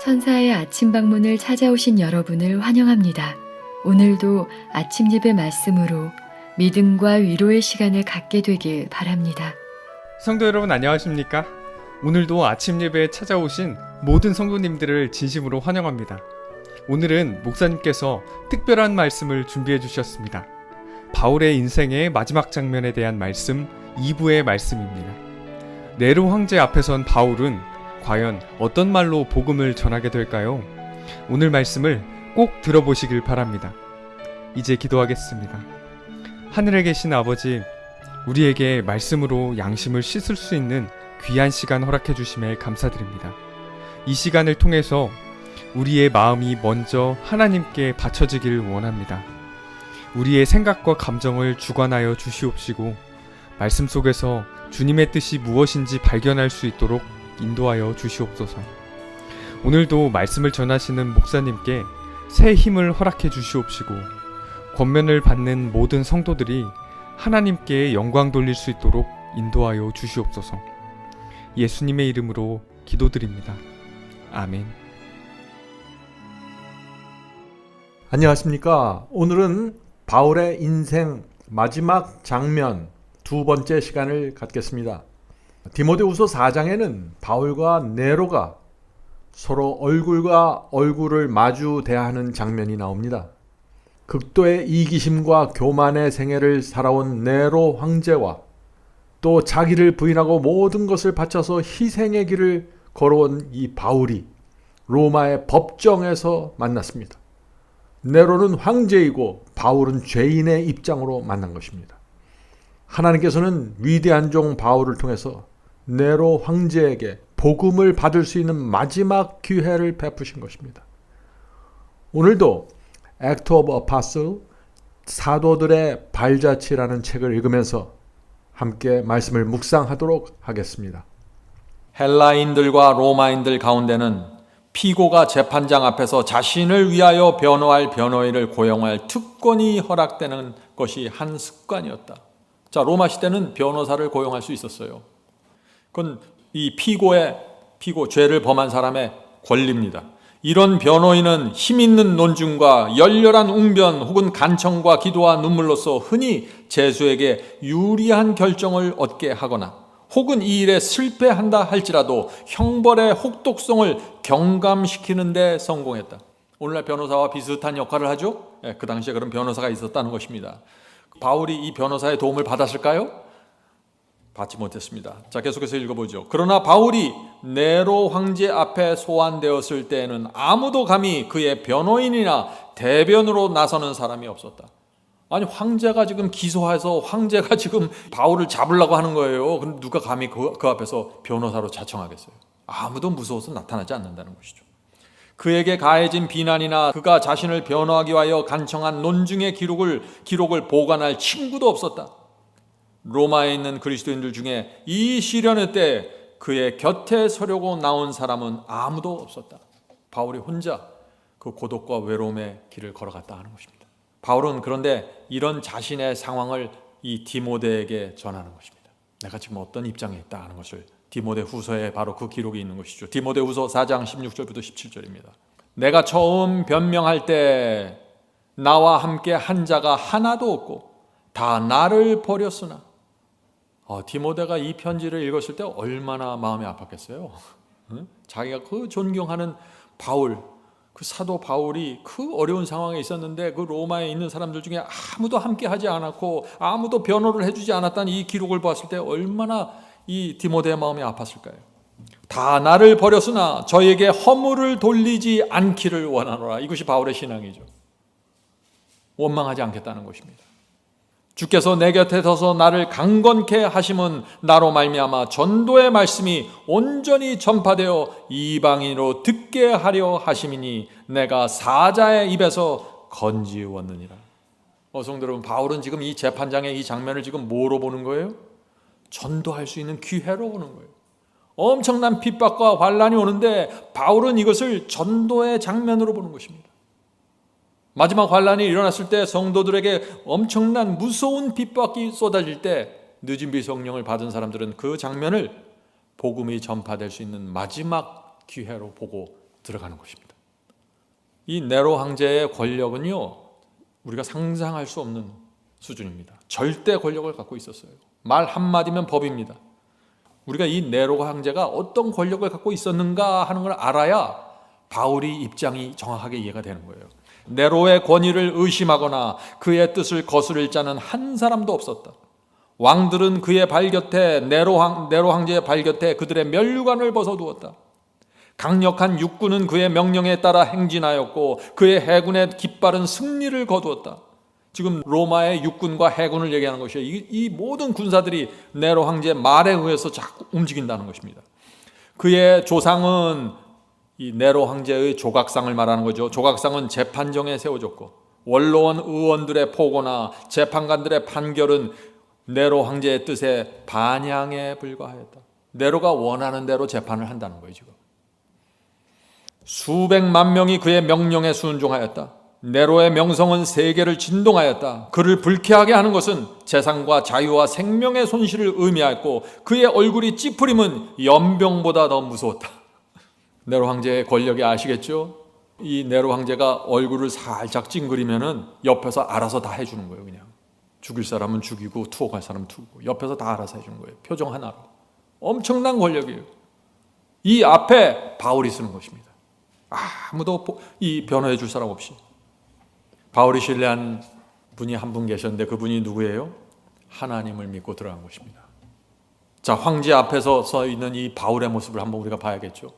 천사의 아침 방문을 찾아오신 여러분을 환영합니다. 오늘도 아침 예배 말씀으로 믿음과 위로의 시간을 갖게 되길 바랍니다. 성도 여러분 안녕하십니까? 오늘도 아침 예배에 찾아오신 모든 성도님들을 진심으로 환영합니다. 오늘은 목사님께서 특별한 말씀을 준비해 주셨습니다. 바울의 인생의 마지막 장면에 대한 말씀 2부의 말씀입니다. 네로 황제 앞에 선 바울은 과연 어떤 말로 복음을 전하게 될까요? 오늘 말씀을 꼭 들어보시길 바랍니다. 이제 기도하겠습니다. 하늘에 계신 아버지, 우리에게 말씀으로 양심을 씻을 수 있는 귀한 시간 허락해 주심에 감사드립니다. 이 시간을 통해서 우리의 마음이 먼저 하나님께 바쳐지길 원합니다. 우리의 생각과 감정을 주관하여 주시옵시고 말씀 속에서 주님의 뜻이 무엇인지 발견할 수 있도록 인도하여 주시옵소서. 오늘도 말씀을 전하시는 목사님께 새 힘을 허락해 주시옵시고 권면을 받는 모든 성도들이 하나님께 영광 돌릴 수 있도록 인도하여 주시옵소서. 예수님의 이름으로 기도드립니다. 아멘. 안녕하십니까? 오늘은 바울의 인생 마지막 장면 두 번째 시간을 갖겠습니다. 디모데후서 4장에는 바울과 네로가 서로 얼굴과 얼굴을 마주 대하는 장면이 나옵니다. 극도의 이기심과 교만의 생애를 살아온 네로 황제와 또 자기를 부인하고 모든 것을 바쳐서 희생의 길을 걸어온 이 바울이 로마의 법정에서 만났습니다. 네로는 황제이고 바울은 죄인의 입장으로 만난 것입니다. 하나님께서는 위대한 종 바울을 통해서 네로 황제에게 복음을 받을 수 있는 마지막 기회를 베푸신 것입니다. 오늘도 Act of Apostle, 사도들의 발자취라는 책을 읽으면서 함께 말씀을 묵상하도록 하겠습니다. 헬라인들과 로마인들 가운데는 피고가 재판장 앞에서 자신을 위하여 변호할 변호인을 고용할 특권이 허락되는 것이 한 습관이었다. 자, 로마 시대는 변호사를 고용할 수 있었어요. 그건 이 피고, 죄를 범한 사람의 권리입니다. 이런 변호인은 힘 있는 논증과 열렬한 웅변 혹은 간청과 기도와 눈물로써 흔히 죄수에게 유리한 결정을 얻게 하거나 혹은 이 일에 실패한다 할지라도 형벌의 혹독성을 경감시키는 데 성공했다. 오늘날 변호사와 비슷한 역할을 하죠? 그 당시에 그런 변호사가 있었다는 것입니다. 바울이 이 변호사의 도움을 받았을까요? 받지 못했습니다. 자, 계속해서 읽어보죠. 그러나 바울이 네로 황제 앞에 소환되었을 때에는 아무도 감히 그의 변호인이나 대변으로 나서는 사람이 없었다. 아니, 황제가 지금 기소해서 황제가 지금 바울을 잡으려고 하는 거예요. 그럼 누가 감히 그 앞에서 변호사로 자청하겠어요? 아무도 무서워서 나타나지 않는다는 것이죠. 그에게 가해진 비난이나 그가 자신을 변호하기 위하여 간청한 논증의 기록을 보관할 친구도 없었다. 로마에 있는 그리스도인들 중에 이 시련의 때 그의 곁에 서려고 나온 사람은 아무도 없었다. 바울이 혼자 그 고독과 외로움의 길을 걸어갔다 하는 것입니다. 바울은 그런데 이런 자신의 상황을 이 디모데에게 전하는 것입니다. 내가 지금 어떤 입장에 있다 하는 것을 디모데 후서에 바로 그 기록이 있는 것이죠. 디모데 후서 4장 16절부터 17절입니다. 내가 처음 변명할 때 나와 함께 한 자가 하나도 없고 다 나를 버렸으나 디모데가 이 편지를 읽었을 때 얼마나 마음이 아팠겠어요. 자기가 그 존경하는 바울, 그 사도 바울이 그 어려운 상황에 있었는데 그 로마에 있는 사람들 중에 아무도 함께 하지 않았고 아무도 변호를 해주지 않았다는 이 기록을 봤을 때 얼마나 이 디모데의 마음이 아팠을까요? 다 나를 버렸으나 저에게 허물을 돌리지 않기를 원하노라. 이것이 바울의 신앙이죠. 원망하지 않겠다는 것입니다. 주께서 내 곁에 서서 나를 강건케 하심은 나로 말미암아 전도의 말씀이 온전히 전파되어 이방인으로 듣게 하려 하심이니 내가 사자의 입에서 건지웠느니라. 성도 여러분, 바울은 지금 이 재판장의 이 장면을 지금 뭐로 보는 거예요? 전도할 수 있는 기회로 보는 거예요. 엄청난 핍박과 환난이 오는데 바울은 이것을 전도의 장면으로 보는 것입니다. 마지막 환난이 일어났을 때 성도들에게 엄청난 무서운 핍박이 쏟아질 때 늦은 비 성령을 받은 사람들은 그 장면을 복음이 전파될 수 있는 마지막 기회로 보고 들어가는 것입니다. 이 네로 황제의 권력은요, 우리가 상상할 수 없는 수준입니다. 절대 권력을 갖고 있었어요. 말 한마디면 법입니다. 우리가 이 네로 황제가 어떤 권력을 갖고 있었는가 하는 걸 알아야 바울이 입장이 정확하게 이해가 되는 거예요. 네로의 권위를 의심하거나 그의 뜻을 거스를 자는 한 사람도 없었다. 왕들은 그의 발 곁에 네로 황제의 발 곁에 그들의 면류관을 벗어두었다. 강력한 육군은 그의 명령에 따라 행진하였고 그의 해군의 깃발은 승리를 거두었다. 지금 로마의 육군과 해군을 얘기하는 것이에요. 이 모든 군사들이 네로 황제의 말에 의해서 자꾸 움직인다는 것입니다. 그의 조상은 이 네로 황제의 조각상을 말하는 거죠. 조각상은 재판정에 세워졌고 원로원 의원들의 포고나 재판관들의 판결은 네로 황제의 뜻에 반향에 불과하였다. 네로가 원하는 대로 재판을 한다는 거예요. 지금 수백만 명이 그의 명령에 순종하였다. 네로의 명성은 세계를 진동하였다. 그를 불쾌하게 하는 것은 재산과 자유와 생명의 손실을 의미하였고 그의 얼굴이 찌푸림은 연병보다 더 무서웠다. 네로 황제의 권력이 아시겠죠? 이 네로 황제가 얼굴을 살짝 찡그리면은 옆에서 알아서 다 해주는 거예요. 그냥 죽일 사람은 죽이고 투옥할 사람은 투고 옆에서 다 알아서 해주는 거예요. 표정 하나로. 엄청난 권력이에요. 이 앞에 바울이 쓰는 것입니다. 아무도 이 변호해 줄 사람 없이. 바울이 신뢰한 분이 한 분 계셨는데 그분이 누구예요? 하나님을 믿고 들어간 것입니다. 자, 황제 앞에서 서 있는 이 바울의 모습을 한번 우리가 봐야겠죠.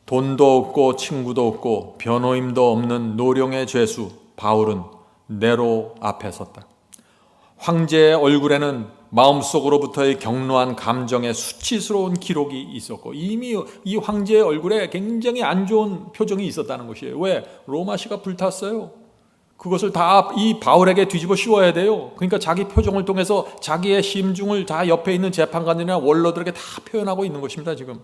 돈도 없고 친구도 없고 변호인도 없는 노령의 죄수 바울은 네로 앞에 섰다. 황제의 얼굴에는 마음속으로부터의 격노한 감정의 수치스러운 기록이 있었고 이미 이 황제의 얼굴에 굉장히 안 좋은 표정이 있었다는 것이에요. 왜? 로마시가 불탔어요. 그것을 다 이 바울에게 뒤집어 씌워야 돼요. 그러니까 자기 표정을 통해서 자기의 심중을 다 옆에 있는 재판관들이나 원로들에게 다 표현하고 있는 것입니다. 지금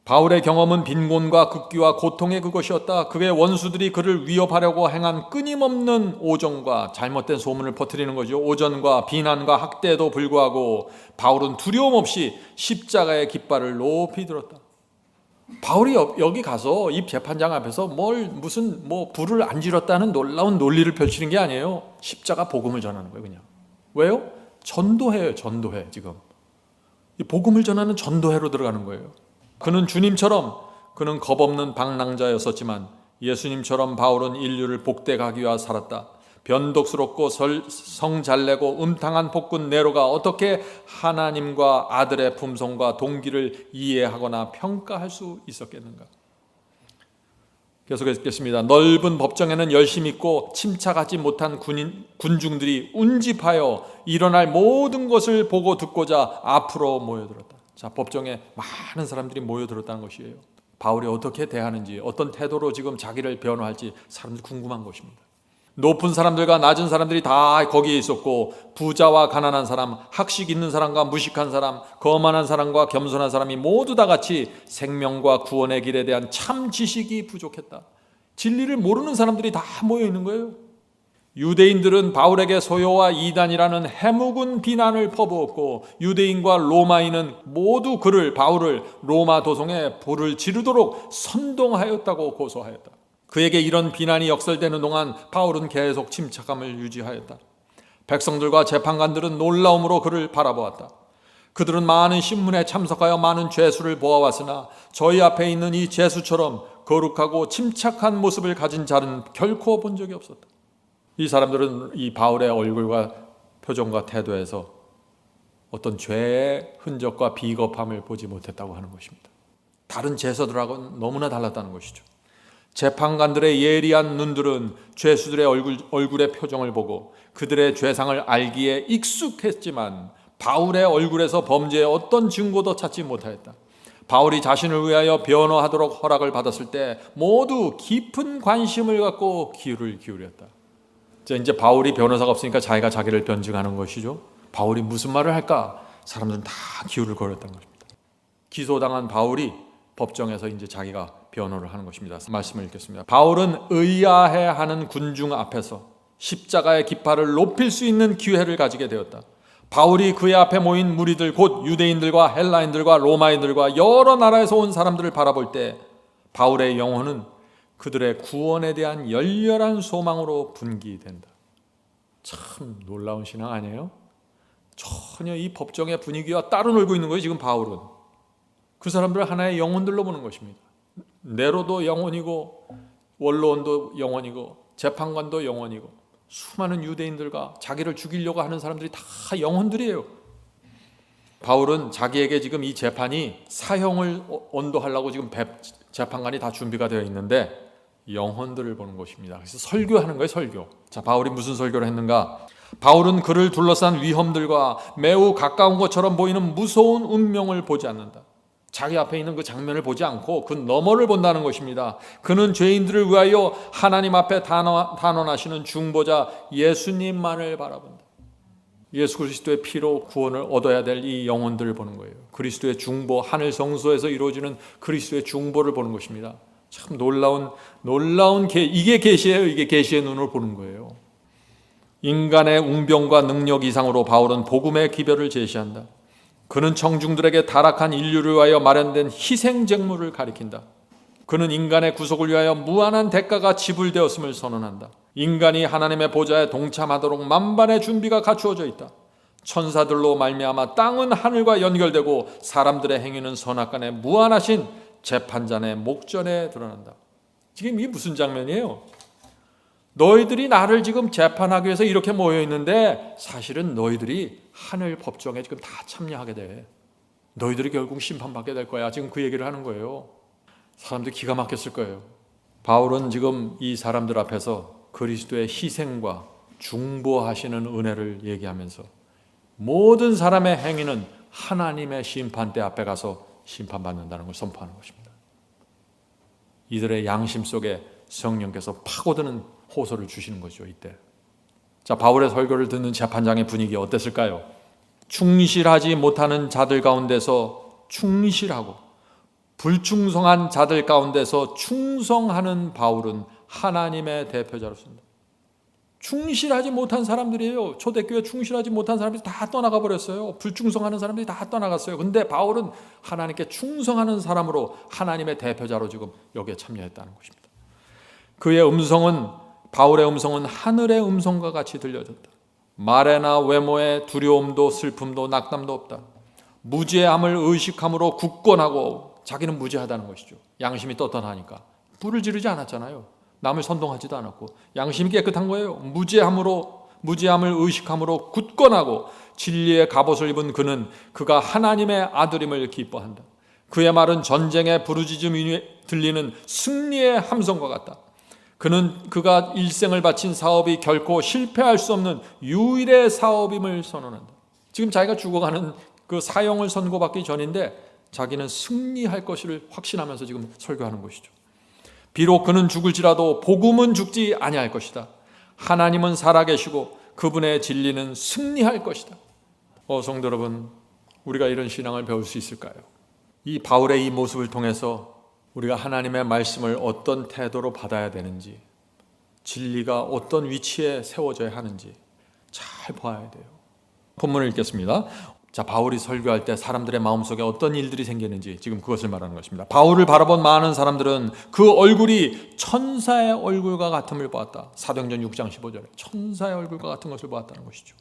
바울의 경험은 빈곤과 극기와 고통의 그것이었다. 그의 원수들이 그를 위협하려고 행한 끊임없는 오정과 잘못된 소문을 퍼뜨리는 거죠. 오전과 비난과 학대에도 불구하고 바울은 두려움 없이 십자가의 깃발을 높이 들었다. 바울이 여기 가서 이 재판장 앞에서 무슨 불을 안 질렀다는 놀라운 논리를 펼치는 게 아니에요. 십자가 복음을 전하는 거예요. 그냥. 왜요? 전도회예요. 전도회. 지금 이 복음을 전하는 전도회로 들어가는 거예요. 그는 주님처럼 그는 겁없는 방랑자였었지만 예수님처럼 바울은 인류를 복되게 위하여 살았다. 변덕스럽고 성 잘내고 음탕한 폭군 네로가 어떻게 하나님과 아들의 품성과 동기를 이해하거나 평가할 수 있었겠는가? 계속했겠습니다. 넓은 법정에는 열심 있고 침착하지 못한 군중들이 운집하여 일어날 모든 것을 보고 듣고자 앞으로 모여들었다. 자, 법정에 많은 사람들이 모여들었다는 것이에요. 바울이 어떻게 대하는지, 어떤 태도로 지금 자기를 변호할지 사람들이 궁금한 것입니다. 높은 사람들과 낮은 사람들이 다 거기에 있었고 부자와 가난한 사람, 학식 있는 사람과 무식한 사람, 거만한 사람과 겸손한 사람이 모두 다 같이 생명과 구원의 길에 대한 참 지식이 부족했다. 진리를 모르는 사람들이 다 모여 있는 거예요. 유대인들은 바울에게 소요와 이단이라는 해묵은 비난을 퍼부었고 유대인과 로마인은 모두 바울을 로마 도성에 불을 지르도록 선동하였다고 고소하였다. 그에게 이런 비난이 역설되는 동안 바울은 계속 침착함을 유지하였다. 백성들과 재판관들은 놀라움으로 그를 바라보았다. 그들은 많은 신문에 참석하여 많은 죄수를 보아왔으나 저희 앞에 있는 이 죄수처럼 거룩하고 침착한 모습을 가진 자는 결코 본 적이 없었다. 이 사람들은 이 바울의 얼굴과 표정과 태도에서 어떤 죄의 흔적과 비겁함을 보지 못했다고 하는 것입니다. 다른 죄수들하고는 너무나 달랐다는 것이죠. 재판관들의 예리한 눈들은 죄수들의 얼굴의 표정을 보고 그들의 죄상을 알기에 익숙했지만 바울의 얼굴에서 범죄의 어떤 증거도 찾지 못하였다. 바울이 자신을 위하여 변호하도록 허락을 받았을 때 모두 깊은 관심을 갖고 귀를 기울였다. 이제 바울이 변호사가 없으니까 자기가 자기를 변증하는 것이죠. 바울이 무슨 말을 할까? 사람들은 다 귀를 거렸다는 것입니다. 기소당한 바울이 법정에서 이제 자기가 변호를 하는 것입니다. 말씀을 읽겠습니다. 바울은 의아해하는 군중 앞에서 십자가의 깃발을 높일 수 있는 기회를 가지게 되었다. 바울이 그의 앞에 모인 무리들 곧 유대인들과 헬라인들과 로마인들과 여러 나라에서 온 사람들을 바라볼 때 바울의 영혼은 그들의 구원에 대한 열렬한 소망으로 분기된다. 참 놀라운 신앙 아니에요? 전혀 이 법정의 분위기와 따로 놀고 있는 거예요. 지금 바울은 그 사람들을 하나의 영혼들로 보는 것입니다. 네로도 영혼이고 원로원도 영혼이고 재판관도 영혼이고 수많은 유대인들과 자기를 죽이려고 하는 사람들이 다 영혼들이에요. 바울은 자기에게 지금 이 재판이 사형을 언도하려고 지금 재판관이 다 준비가 되어 있는데 영혼들을 보는 것입니다. 그래서 설교하는 거예요. 설교. 자, 바울이 무슨 설교를 했는가? 바울은 그를 둘러싼 위험들과 매우 가까운 것처럼 보이는 무서운 운명을 보지 않는다. 자기 앞에 있는 그 장면을 보지 않고 그 너머를 본다는 것입니다. 그는 죄인들을 위하여 하나님 앞에 단원하시는 중보자 예수님만을 바라본다. 예수 그리스도의 피로 구원을 얻어야 될 이 영혼들을 보는 거예요. 그리스도의 중보, 하늘 성소에서 이루어지는 그리스도의 중보를 보는 것입니다. 참 놀라운 이게 계시예요. 이게 계시의 눈으로 보는 거예요. 인간의 웅병과 능력 이상으로 바울은 복음의 기별을 제시한다. 그는 청중들에게 타락한 인류를 위하여 마련된 희생제물을 가리킨다. 그는 인간의 구속을 위하여 무한한 대가가 지불되었음을 선언한다. 인간이 하나님의 보좌에 동참하도록 만반의 준비가 갖추어져 있다. 천사들로 말미암아 땅은 하늘과 연결되고 사람들의 행위는 선악간에 무한하신 재판장의 목전에 드러난다. 지금 이게 무슨 장면이에요? 너희들이 나를 지금 재판하기 위해서 이렇게 모여 있는데 사실은 너희들이 하늘 법정에 지금 다 참여하게 돼. 너희들이 결국 심판받게 될 거야. 지금 그 얘기를 하는 거예요. 사람들이 기가 막혔을 거예요. 바울은 지금 이 사람들 앞에서 그리스도의 희생과 중보하시는 은혜를 얘기하면서 모든 사람의 행위는 하나님의 심판대 앞에 가서 심판받는다는 걸 선포하는 것입니다. 이들의 양심 속에 성령께서 파고드는 호소를 주시는 거죠. 이때 자, 바울의 설교를 듣는 재판장의 분위기 어땠을까요? 충실하지 못하는 자들 가운데서 충실하고 불충성한 자들 가운데서 충성하는 바울은 하나님의 대표자로서입니다. 충실하지 못한 사람들이에요. 초대교회 충실하지 못한 사람들이 다 떠나가 버렸어요. 불충성하는 사람들이 다 떠나갔어요. 근데 바울은 하나님께 충성하는 사람으로 하나님의 대표자로 지금 여기에 참여했다는 것입니다. 그의 음성은 바울의 음성은 하늘의 음성과 같이 들려졌다. 말에나 외모에 두려움도 슬픔도 낙담도 없다. 무죄함을 의식함으로 굳건하고 자기는 무죄하다는 것이죠. 양심이 떳떳하니까. 불을 지르지 않았잖아요. 남을 선동하지도 않았고 양심이 깨끗한 거예요. 무죄함을 의식함으로 굳건하고 진리의 갑옷을 입은 그는 그가 하나님의 아들임을 기뻐한다. 그의 말은 전쟁의 부르짖음이 들리는 승리의 함성과 같다. 그가 일생을 바친 사업이 결코 실패할 수 없는 유일의 사업임을 선언한다. 지금 자기가 죽어가는 그 사형을 선고받기 전인데 자기는 승리할 것을 확신하면서 지금 설교하는 것이죠. 비록 그는 죽을지라도 복음은 죽지 아니할 것이다. 하나님은 살아계시고 그분의 진리는 승리할 것이다. 성도 여러분, 우리가 이런 신앙을 배울 수 있을까요? 이 바울의 이 모습을 통해서 우리가 하나님의 말씀을 어떤 태도로 받아야 되는지, 진리가 어떤 위치에 세워져야 하는지 잘 봐야 돼요. 본문을 읽겠습니다. 자, 바울이 설교할 때 사람들의 마음속에 어떤 일들이 생기는지 지금 그것을 말하는 것입니다. 바울을 바라본 많은 사람들은 그 얼굴이 천사의 얼굴과 같음을 보았다. 사도행전 6장 15절에 천사의 얼굴과 같은 것을 보았다는 것이죠.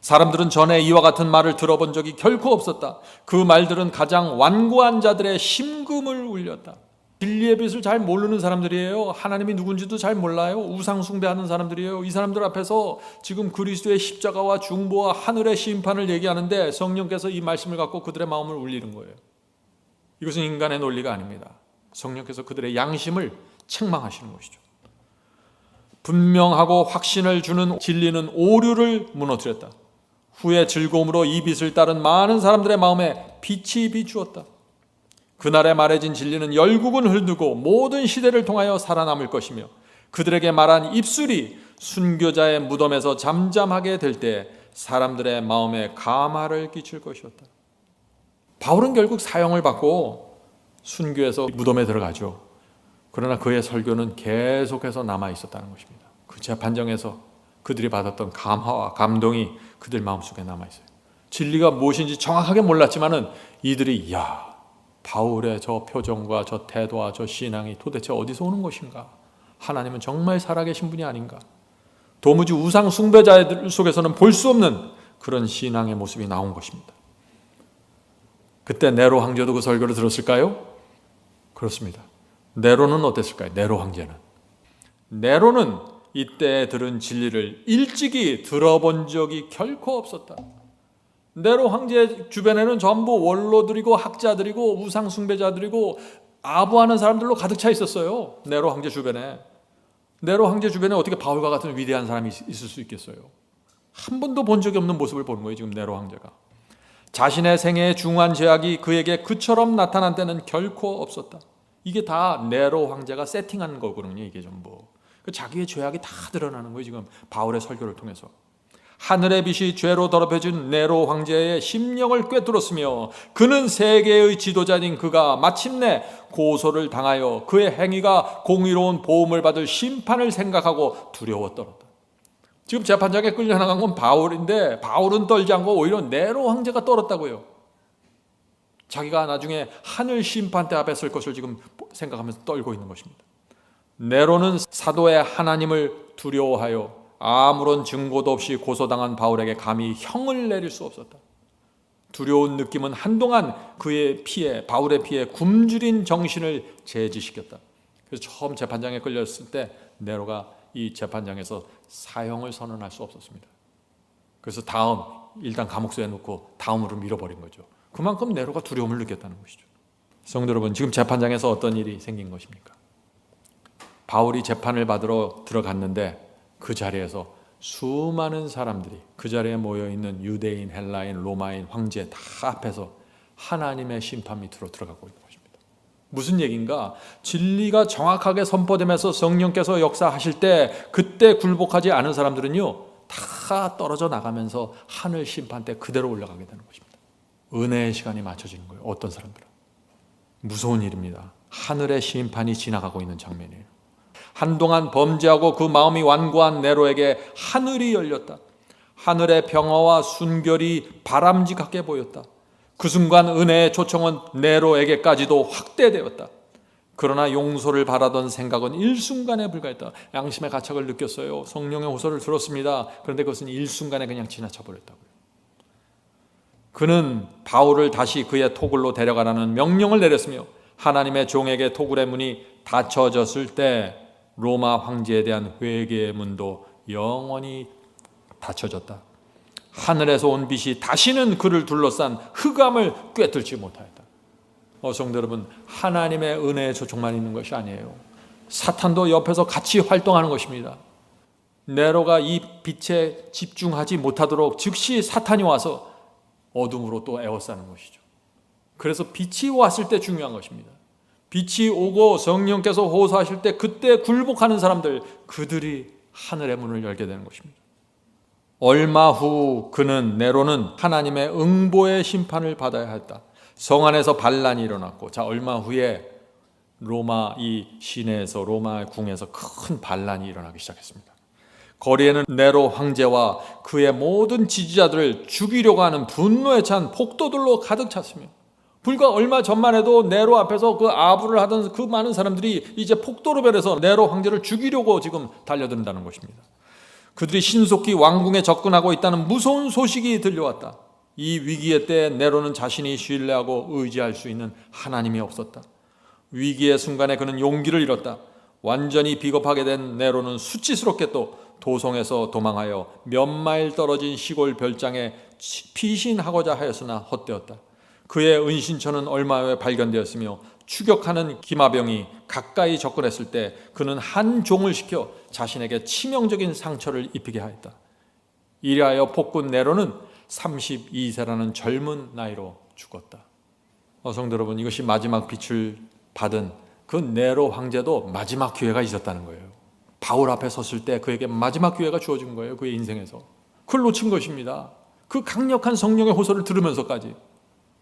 사람들은 전에 이와 같은 말을 들어본 적이 결코 없었다. 그 말들은 가장 완고한 자들의 심금을 울렸다. 진리의 빛을 잘 모르는 사람들이에요. 하나님이 누군지도 잘 몰라요. 우상 숭배하는 사람들이에요. 이 사람들 앞에서 지금 그리스도의 십자가와 중보와 하늘의 심판을 얘기하는데 성령께서 이 말씀을 갖고 그들의 마음을 울리는 거예요. 이것은 인간의 논리가 아닙니다. 성령께서 그들의 양심을 책망하시는 것이죠. 분명하고 확신을 주는 진리는 오류를 무너뜨렸다. 후에 즐거움으로 이 빛을 따른 많은 사람들의 마음에 빛이 비추었다. 그날에 말해진 진리는 열국은 흐르고 모든 시대를 통하여 살아남을 것이며 그들에게 말한 입술이 순교자의 무덤에서 잠잠하게 될 때 사람들의 마음에 감화를 끼칠 것이었다. 바울은 결국 사형을 받고 순교해서 무덤에 들어가죠. 그러나 그의 설교는 계속해서 남아 있었다는 것입니다. 그 재판정에서 그들이 받았던 감화와 감동이 그들 마음속에 남아 있어요. 진리가 무엇인지 정확하게 몰랐지만은 이들이 바울의 저 표정과 저 태도와 저 신앙이 도대체 어디서 오는 것인가? 하나님은 정말 살아계신 분이 아닌가? 도무지 우상 숭배자들 속에서는 볼 수 없는 그런 신앙의 모습이 나온 것입니다. 그때 네로 황제도 그 설교를 들었을까요? 그렇습니다. 네로는 어땠을까요? 네로 황제는. 네로는 이때 들은 진리를 일찍이 들어본 적이 결코 없었다. 네로 황제 주변에는 전부 원로들이고 학자들이고 우상 숭배자들이고 아부하는 사람들로 가득 차 있었어요. 네로 황제 주변에. 네로 황제 주변에 어떻게 바울과 같은 위대한 사람이 있을 수 있겠어요? 한 번도 본 적이 없는 모습을 보는 거예요, 지금 네로 황제가. 자신의 생애의 중한 죄악이 그에게 그처럼 나타난 때는 결코 없었다. 이게 다 네로 황제가 세팅한 거거든요, 이게 전부. 자기의 죄악이 다 드러나는 거예요, 지금 바울의 설교를 통해서. 하늘의 빛이 죄로 더럽혀진 네로 황제의 심령을 꿰뚫었으며 그는 세계의 지도자인 그가 마침내 고소를 당하여 그의 행위가 공의로운 보험을 받을 심판을 생각하고 두려워 떨었다. 지금 재판장에 끌려나간 건 바울인데 바울은 떨지 않고 오히려 네로 황제가 떨었다고요. 자기가 나중에 하늘 심판대 앞에 설 것을 지금 생각하면서 떨고 있는 것입니다. 네로는 사도의 하나님을 두려워하여 아무런 증거도 없이 고소당한 바울에게 감히 형을 내릴 수 없었다. 두려운 느낌은 한동안 그의 피에, 바울의 피에 굶주린 정신을 제지시켰다. 그래서 처음 재판장에 끌렸을 때 네로가 이 재판장에서 사형을 선언할 수 없었습니다. 그래서 일단 감옥소에 놓고 다음으로 밀어버린 거죠. 그만큼 네로가 두려움을 느꼈다는 것이죠. 성도 여러분, 지금 재판장에서 어떤 일이 생긴 것입니까? 바울이 재판을 받으러 들어갔는데 그 자리에서 수많은 사람들이 그 자리에 모여있는 유대인, 헬라인, 로마인, 황제 다 앞에서 하나님의 심판 밑으로 들어가고 있는 것입니다. 무슨 얘기인가? 진리가 정확하게 선포되면서 성령께서 역사하실 때 그때 굴복하지 않은 사람들은요 다 떨어져 나가면서 하늘 심판대 그대로 올라가게 되는 것입니다. 은혜의 시간이 맞춰지는 거예요. 어떤 사람들은. 무서운 일입니다. 하늘의 심판이 지나가고 있는 장면이에요. 한동안 범죄하고 그 마음이 완고한 네로에게 하늘이 열렸다. 하늘의 평화와 순결이 바람직하게 보였다. 그 순간 은혜의 초청은 네로에게까지도 확대되었다. 그러나 용서를 바라던 생각은 일순간에 불과했다. 양심의 가책을 느꼈어요. 성령의 호소를 들었습니다. 그런데 그것은 일순간에 그냥 지나쳐 버렸다고요. 그는 바울을 다시 그의 토굴로 데려가라는 명령을 내렸으며 하나님의 종에게 토굴의 문이 닫혀졌을 때 로마 황제에 대한 회개의 문도 영원히 닫혀졌다. 하늘에서 온 빛이 다시는 그를 둘러싼 흑암을 꿰뚫지 못하였다. 성도 여러분, 하나님의 은혜의 초청만 있는 것이 아니에요. 사탄도 옆에서 같이 활동하는 것입니다. 네로가 이 빛에 집중하지 못하도록 즉시 사탄이 와서 어둠으로 또 에워싸는 것이죠. 그래서 빛이 왔을 때 중요한 것입니다. 빛이 오고 성령께서 호소하실 때 그때 굴복하는 사람들, 그들이 하늘의 문을 열게 되는 것입니다. 얼마 후 네로는 하나님의 응보의 심판을 받아야 했다. 성 안에서 반란이 일어났고, 얼마 후에 로마 이 시내에서, 로마 궁에서 큰 반란이 일어나기 시작했습니다. 거리에는 네로 황제와 그의 모든 지지자들을 죽이려고 하는 분노에 찬 폭도들로 가득 찼으며, 불과 얼마 전만 해도 네로 앞에서 그 아부를 하던 그 많은 사람들이 이제 폭도로 변해서 네로 황제를 죽이려고 지금 달려든다는 것입니다. 그들이 신속히 왕궁에 접근하고 있다는 무서운 소식이 들려왔다. 이 위기의 때 네로는 자신이 신뢰하고 의지할 수 있는 하나님이 없었다. 위기의 순간에 그는 용기를 잃었다. 완전히 비겁하게 된 네로는 수치스럽게 또 도성에서 도망하여 몇 마일 떨어진 시골 별장에 피신하고자 하였으나 헛되었다. 그의 은신처는 얼마 후에 발견되었으며 추격하는 기마병이 가까이 접근했을 때 그는 한 종을 시켜 자신에게 치명적인 상처를 입히게 하였다. 이리하여 폭군 네로는 32세라는 젊은 나이로 죽었다. 성도 여러분, 이것이 마지막 빛을 받은 그 네로 황제도 마지막 기회가 있었다는 거예요. 바울 앞에 섰을 때 그에게 마지막 기회가 주어진 거예요. 그의 인생에서. 그걸 놓친 것입니다. 그 강력한 성령의 호소를 들으면서까지.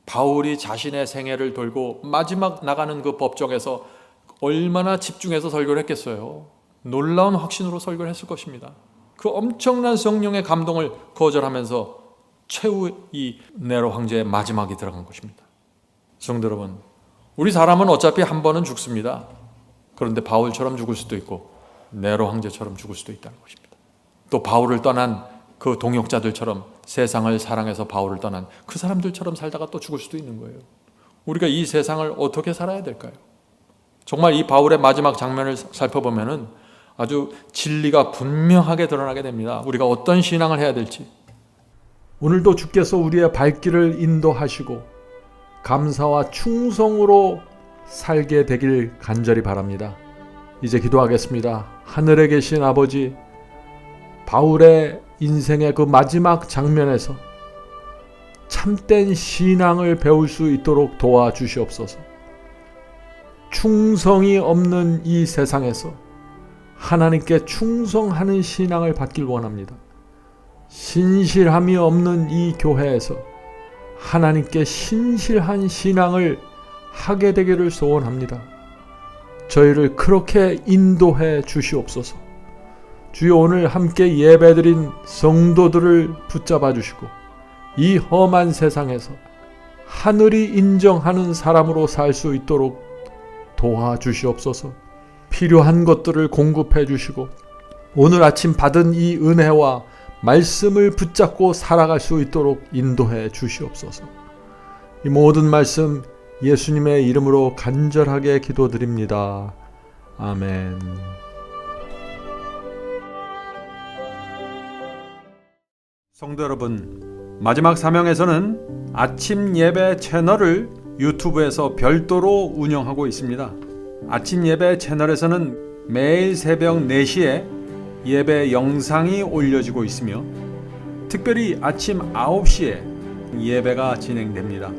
바울이 자신의 생애를 돌고 마지막 나가는 그 법정에서 얼마나 집중해서 설교를 했겠어요. 놀라운 확신으로 설교를 했을 것입니다. 그 엄청난 성령의 감동을 거절하면서 최후 이 네로 황제의 마지막이 들어간 것입니다. 성도 여러분, 우리 사람은 어차피 한 번은 죽습니다. 그런데 바울처럼 죽을 수도 있고 네로 황제처럼 죽을 수도 있다는 것입니다. 또 바울을 떠난 그 동역자들처럼 세상을 사랑해서 바울을 떠난 그 사람들처럼 살다가 또 죽을 수도 있는 거예요. 우리가 이 세상을 어떻게 살아야 될까요? 정말 이 바울의 마지막 장면을 살펴보면은 아주 진리가 분명하게 드러나게 됩니다. 우리가 어떤 신앙을 해야 될지. 오늘도 주께서 우리의 발길을 인도하시고 감사와 충성으로 살게 되길 간절히 바랍니다. 이제 기도하겠습니다. 하늘에 계신 아버지, 바울의 인생의 그 마지막 장면에서 참된 신앙을 배울 수 있도록 도와주시옵소서. 충성이 없는 이 세상에서 하나님께 충성하는 신앙을 받길 원합니다. 신실함이 없는 이 교회에서 하나님께 신실한 신앙을 하게 되기를 소원합니다. 저희를 그렇게 인도해 주시옵소서. 주여, 오늘 함께 예배드린 성도들을 붙잡아 주시고 이 험한 세상에서 하늘이 인정하는 사람으로 살 수 있도록 도와주시옵소서. 필요한 것들을 공급해 주시고 오늘 아침 받은 이 은혜와 말씀을 붙잡고 살아갈 수 있도록 인도해 주시옵소서. 이 모든 말씀 예수님의 이름으로 간절하게 기도드립니다. 아멘. 성도 여러분, 마지막 사명에서는 아침 예배 채널을 유튜브에서 별도로 운영하고 있습니다. 아침 예배 채널에서는 매일 새벽 4시에 예배 영상이 올려지고 있으며 특별히 아침 9시에 예배가 진행됩니다.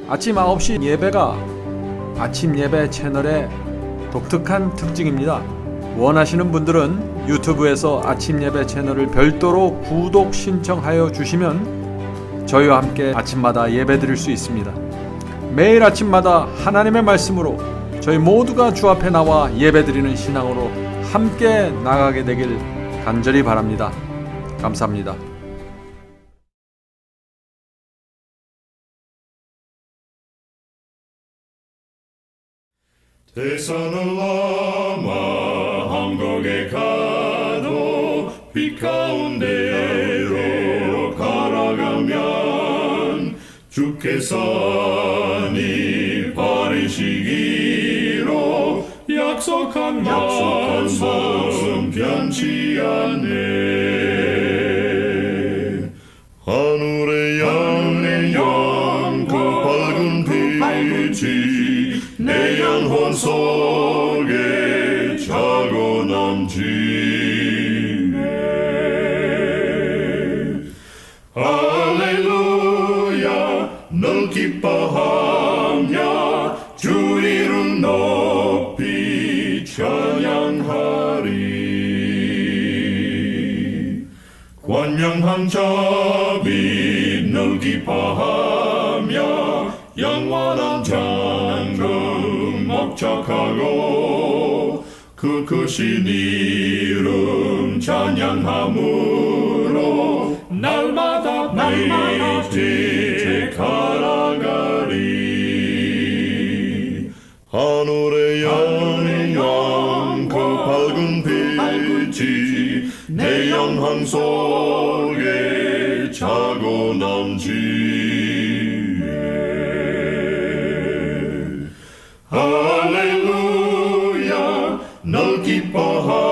아침 9시 예배가 아침 예배 채널의 독특한 특징입니다. 원하시는 분들은 유튜브에서 아침 예배 채널을 별도로 구독 신청하여 주시면 저희와 함께 아침마다 예배 드릴 수 있습니다. 매일 아침마다 하나님의 말씀으로 저희 모두가 주 앞에 나와 예배 드리는 신앙으로 함께 나가게 되길 간절히 바랍니다. 감사합니다. 대산을 넘어 한국에 가도 빛 가운데로 걸어가면 주께서 네 버리시기로 약속한 말씀 변치 않네. 하늘의 양 그 밝은 빛이 내 영혼 속에 자고 남지네. 할렐루야, 널 기뻐하며 주 이름 높이 찬양하리. 권명한 자비 널 기뻐하며 영원한 장금 목적하고 그 크신 이름 찬양함으로 날마다 빛에 걸어가리. 하늘의 영광 그 밝은 빛이 내 영혼 속에 자고 남지네. 할렐루야, 널 기뻐하며